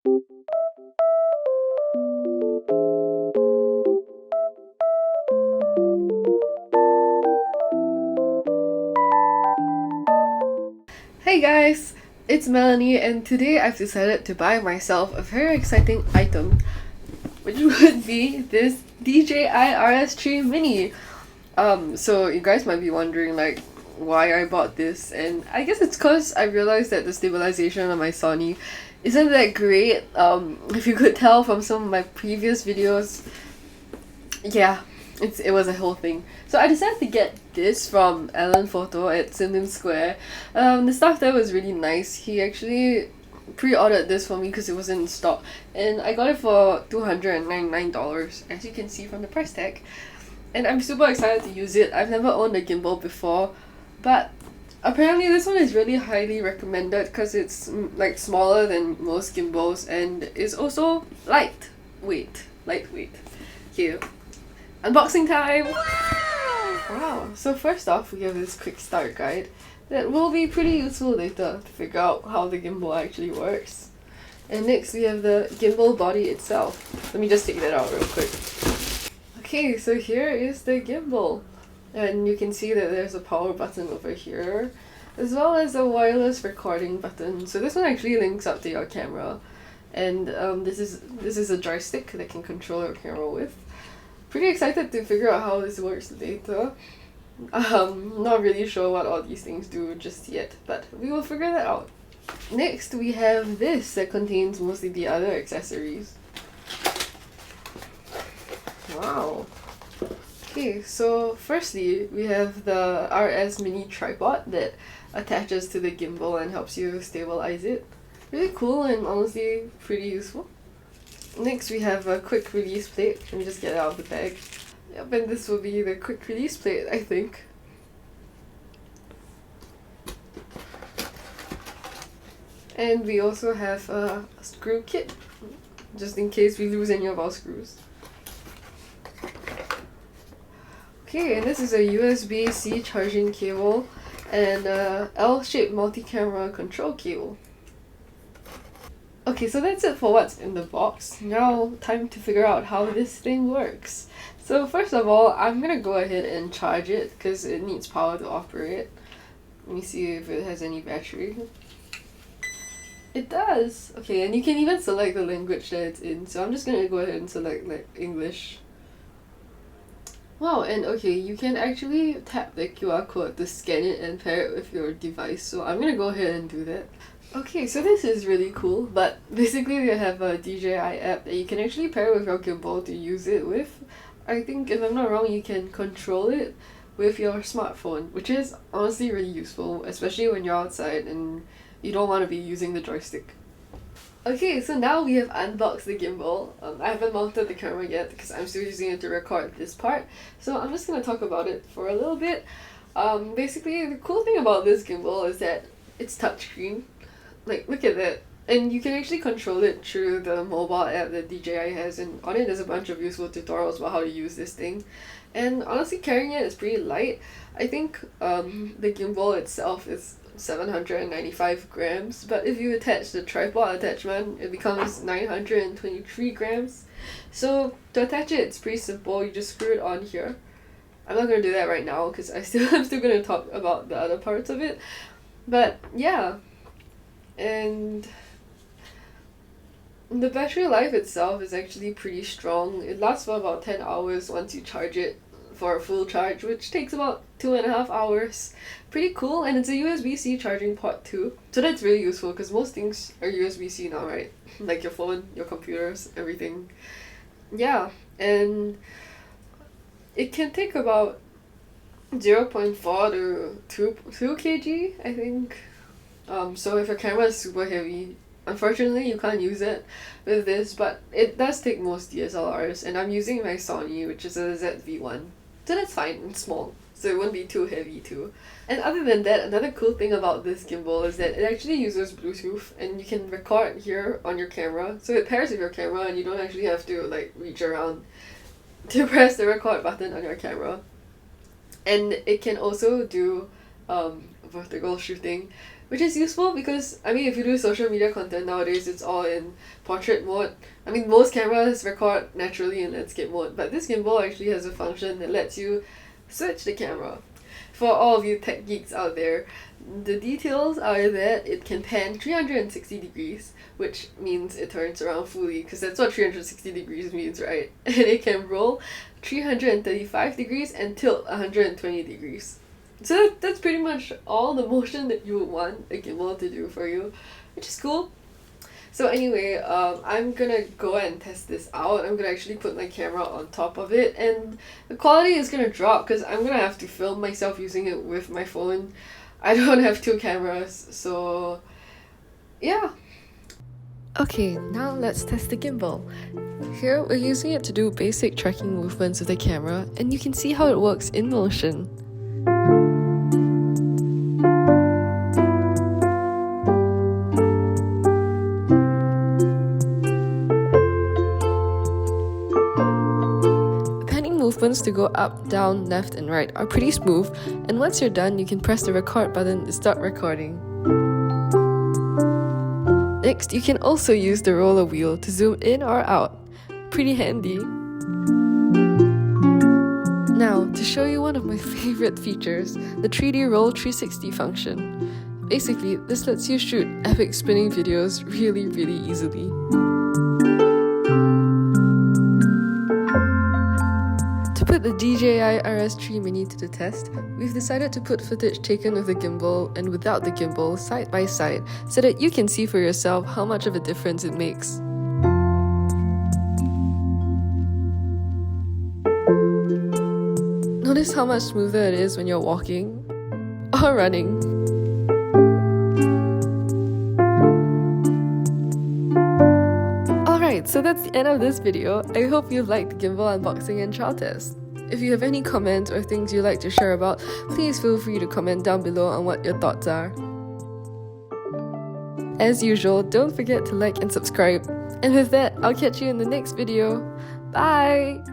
Hey guys, it's Melanie, and today I've decided to buy myself a very exciting item, which would be this DJI RS3 Mini. So you guys might be wondering like why I bought this, and I guess it's cause I realized that the stabilization on my Sony isn't that great. If you could tell from some of my previous videos, yeah, it was a whole thing. So I decided to get this from Alan Photo at Sim Square. The stuff there was really nice. He actually pre-ordered this for me because it wasn't in stock, and I got it for $299, as you can see from the price tag. And I'm super excited to use it. I've never owned a gimbal before, but apparently this one is really highly recommended because it's like smaller than most gimbals and is also lightweight. Here. Unboxing time! Wow, so first off we have this quick start guide that will be pretty useful later to figure out how the gimbal actually works. And next we have the gimbal body itself. Let me just take that out real quick. Okay, so here is the gimbal. And you can see that there's a power button over here, as well as a wireless recording button. So this one actually links up to your camera. And this is a joystick that can control your camera with. Pretty excited to figure out how this works later. Not really sure what all these things do just yet, but we will figure that out. Next we have this that contains mostly the other accessories. Wow. Okay, so firstly we have the RS Mini tripod that attaches to the gimbal and helps you stabilize it. Really cool and honestly pretty useful. Next we have a quick release plate. Let me just get it out of the bag. Yep, and this will be the quick release plate, I think. And we also have a screw kit, just in case we lose any of our screws. Okay, and this is a USB-C charging cable and a L-shaped multi-camera control cable. Okay, so that's it for what's in the box. Now, time to figure out how this thing works. So first of all, I'm gonna go ahead and charge it because it needs power to operate. Let me see if it has any battery. It does! Okay, and you can even select the language that it's in. So I'm just gonna go ahead and select like English. Wow, and okay, you can actually tap the QR code to scan it and pair it with your device. So I'm gonna go ahead and do that. Okay, so this is really cool, but basically they have a DJI app that you can actually pair with your gimbal to use it with. I think, if I'm not wrong, you can control it with your smartphone, which is honestly really useful, especially when you're outside and you don't want to be using the joystick. Okay, so now we have unboxed the gimbal. I haven't mounted the camera yet because I'm still using it to record this part, so I'm just going to talk about it for a little bit. Basically, the cool thing about this gimbal is that it's touchscreen. Like, look at that. And you can actually control it through the mobile app that DJI has, and on it there's a bunch of useful tutorials about how to use this thing. And honestly, carrying it is pretty light. I think the gimbal itself is 795 grams, but if you attach the tripod attachment, it becomes 923 grams. So to attach it, it's pretty simple. You just screw it on here. I'm not going to do that right now because I'm still going to talk about the other parts of it. But yeah. And the battery life itself is actually pretty strong. It lasts for about 10 hours once you charge it for a full charge, which takes about 2.5 hours. Pretty cool, and it's a USB-C charging port too. So that's really useful because most things are USB-C now, right? Like your phone, your computers, everything. Yeah, and it can take about 0.4 to 2 kg, I think. So if your camera is super heavy, unfortunately you can't use it with this, but it does take most DSLRs, and I'm using my Sony, which is a ZV-1. So that's fine, it's small, so it won't be too heavy too. And other than that, another cool thing about this gimbal is that it actually uses Bluetooth, and you can record here on your camera. So it pairs with your camera and you don't actually have to like reach around to press the record button on your camera. And it can also do vertical shooting, which is useful because, I mean, if you do social media content nowadays, it's all in portrait mode. I mean, most cameras record naturally in landscape mode, but this gimbal actually has a function that lets you switch the camera. For all of you tech geeks out there, the details are that it can pan 360 degrees, which means it turns around fully, because that's what 360 degrees means, right? And it can roll 335 degrees and tilt 120 degrees. So that's pretty much all the motion that you would want a gimbal to do for you, which is cool. So anyway, I'm gonna go and test this out. I'm gonna actually put my camera on top of it, and the quality is gonna drop because I'm gonna have to film myself using it with my phone. I don't have two cameras, so yeah. Okay, now let's test the gimbal. Here, we're using it to do basic tracking movements of the camera, and you can see how it works in motion. Movements to go up, down, left, and right are pretty smooth, and once you're done, you can press the record button to start recording. Next, you can also use the roller wheel to zoom in or out. Pretty handy. Now, to show you one of my favorite features, the 3D Roll 360 function. Basically, this lets you shoot epic spinning videos really easily. To put the DJI RS3 Mini to the test, we've decided to put footage taken with the gimbal and without the gimbal side by side so that you can see for yourself how much of a difference it makes. Notice how much smoother it is when you're walking or running. Alright, so that's the end of this video. I hope you liked the gimbal unboxing and trial test. If you have any comments or things you'd like to share about, please feel free to comment down below on what your thoughts are. As usual, don't forget to like and subscribe. And with that, I'll catch you in the next video. Bye!